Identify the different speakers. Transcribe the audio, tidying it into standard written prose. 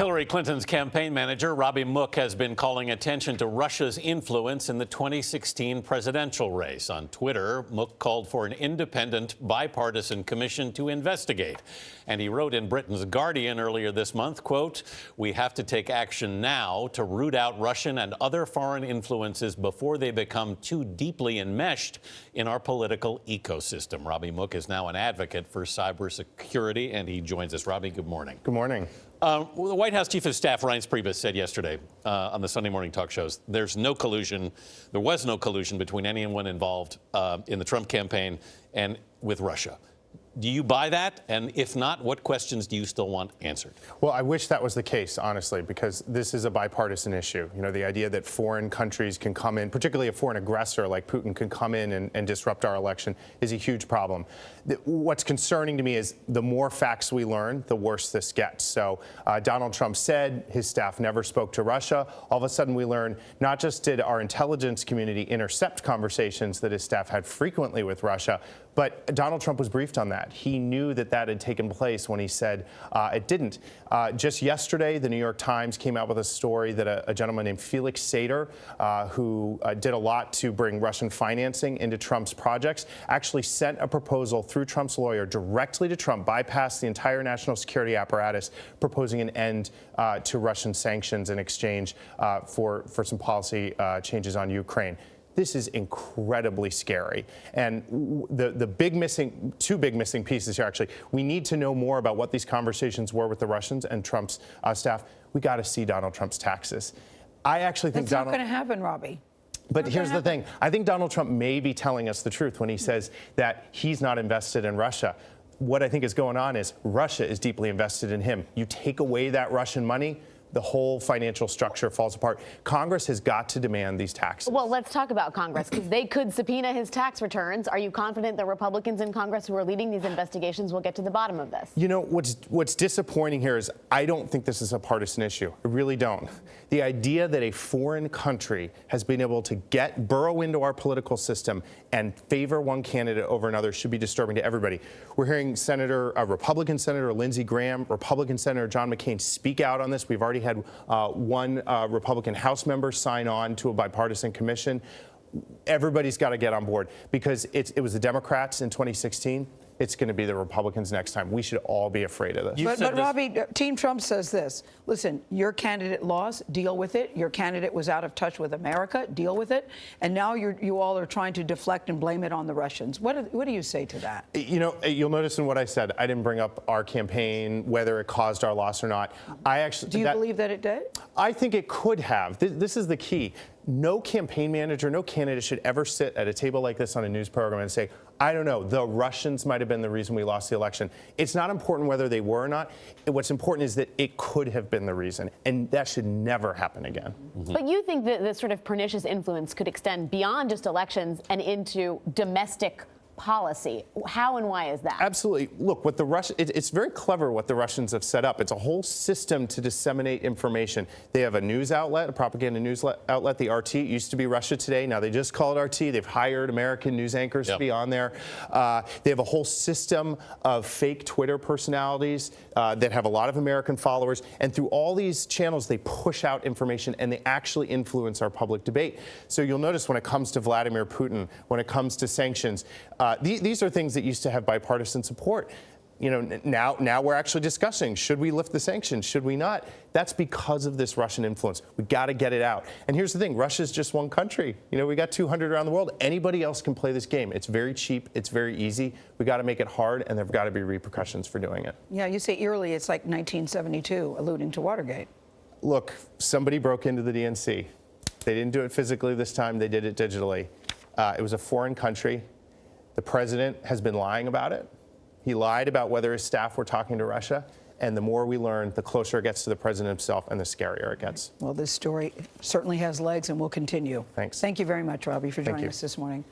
Speaker 1: Hillary Clinton's campaign manager, Robbie Mook, has been calling attention to Russia's influence in the 2016 presidential race. On Twitter, Mook called for an independent, bipartisan commission to investigate. And he wrote in Britain's Guardian earlier this month, quote, "We have to take action now to root out Russian and other foreign influences before they become too deeply enmeshed in our political ecosystem." Robbie Mook is now an advocate for cybersecurity, and he joins us. Robbie, good morning.
Speaker 2: Good morning.
Speaker 1: The White House Chief of Staff Reince Priebus said yesterday on the Sunday morning talk shows there's no collusion. There was no collusion between anyone involved in the Trump campaign and with Russia. Do you buy that? And if not, what questions do you still want answered?
Speaker 2: Well, I wish that was the case, honestly, because this is a bipartisan issue. You know, the idea that foreign countries can come in, particularly a foreign aggressor like Putin, can come in and disrupt our election is a huge problem. What's concerning to me is the more facts we learn, the worse this gets. So Donald Trump said his staff never spoke to Russia. All of a sudden we learn not just did our intelligence community intercept conversations that his staff had frequently with Russia, but Donald Trump was briefed on that. He knew that that had taken place when he said it didn't. Just yesterday, the New York Times came out with a story that a gentleman named Felix Sater, who did a lot to bring Russian financing into Trump's projects, actually sent a proposal through Trump's lawyer directly to Trump, bypassed the entire national security apparatus, proposing an end to Russian sanctions in exchange for some policy changes on Ukraine. This is incredibly scary. And two big missing pieces here, actually. We need to know more about what these conversations were with the Russians and Trump's staff. We got to see Donald Trump's taxes. I actually think
Speaker 3: that's not going to happen, Robbie.
Speaker 2: But here's the thing. I think Donald Trump may be telling us the truth when he says that he's not invested in Russia. What I think is going on is Russia is deeply invested in him. You take away that Russian money, the whole financial structure falls apart. Congress has got to demand these taxes.
Speaker 4: Well, let's talk about Congress, because they could subpoena his tax returns. Are you confident the Republicans in Congress who are leading these investigations will get to the bottom of this?
Speaker 2: You know, what's disappointing here is I don't think this is a partisan issue. I really don't. The idea that a foreign country has been able to burrow into our political system and favor one candidate over another should be disturbing to everybody. We're hearing Republican Senator Lindsey Graham, Republican Senator John McCain speak out on this. We've already had one Republican House member sign on to a bipartisan commission. Everybody's got to get on board because it was the Democrats in 2016. It's going to be the Republicans next time. We should all be afraid of this.
Speaker 3: But Robbie, Team Trump says this. Listen, your candidate lost. Deal with it. Your candidate was out of touch with America. Deal with it. And now you all are trying to deflect and blame it on the Russians. What do you say to that?
Speaker 2: You know, you'll notice in what I said, I didn't bring up our campaign, whether it caused our loss or not.
Speaker 3: Do you believe that it did?
Speaker 2: I think it could have. This is the key. No campaign manager, no candidate should ever sit at a table like this on a news program and say, I don't know, the Russians might have been the reason we lost the election. It's not important whether they were or not. What's important is that it could have been the reason, and that should never happen again.
Speaker 4: Mm-hmm. But you think that this sort of pernicious influence could extend beyond just elections and into domestic policy. How and why is that?
Speaker 2: Absolutely. Look, it's very clever what the Russians have set up. It's a whole system to disseminate information. They have a news outlet, a propaganda news outlet, the RT. It used to be Russia Today. Now they just call it RT. They've hired American news anchors to be on there. They have a whole system of fake Twitter personalities that have a lot of American followers. And through all these channels, they push out information and they actually influence our public debate. So you'll notice when it comes to Vladimir Putin, when it comes to sanctions, these are things that used to have bipartisan support. You know, now we're actually discussing, should we lift the sanctions? Should we not? That's because of this Russian influence. We got to get it out. And here's the thing, Russia's just one country. You know, we got 200 around the world. Anybody else can play this game. It's very cheap. It's very easy. We got to make it hard, and there've got to be repercussions for doing it.
Speaker 3: Yeah, you say eerily it's like 1972, alluding to Watergate.
Speaker 2: Look, somebody broke into the DNC. They didn't do it physically this time. They did it digitally. It was a foreign country. The president has been lying about it. He lied about whether his staff were talking to Russia. And the more we learn, the closer it gets to the president himself and the scarier it gets.
Speaker 3: Well, this story certainly has legs and will continue.
Speaker 2: Thanks.
Speaker 3: Thank you very much, Robbie, for joining us this morning.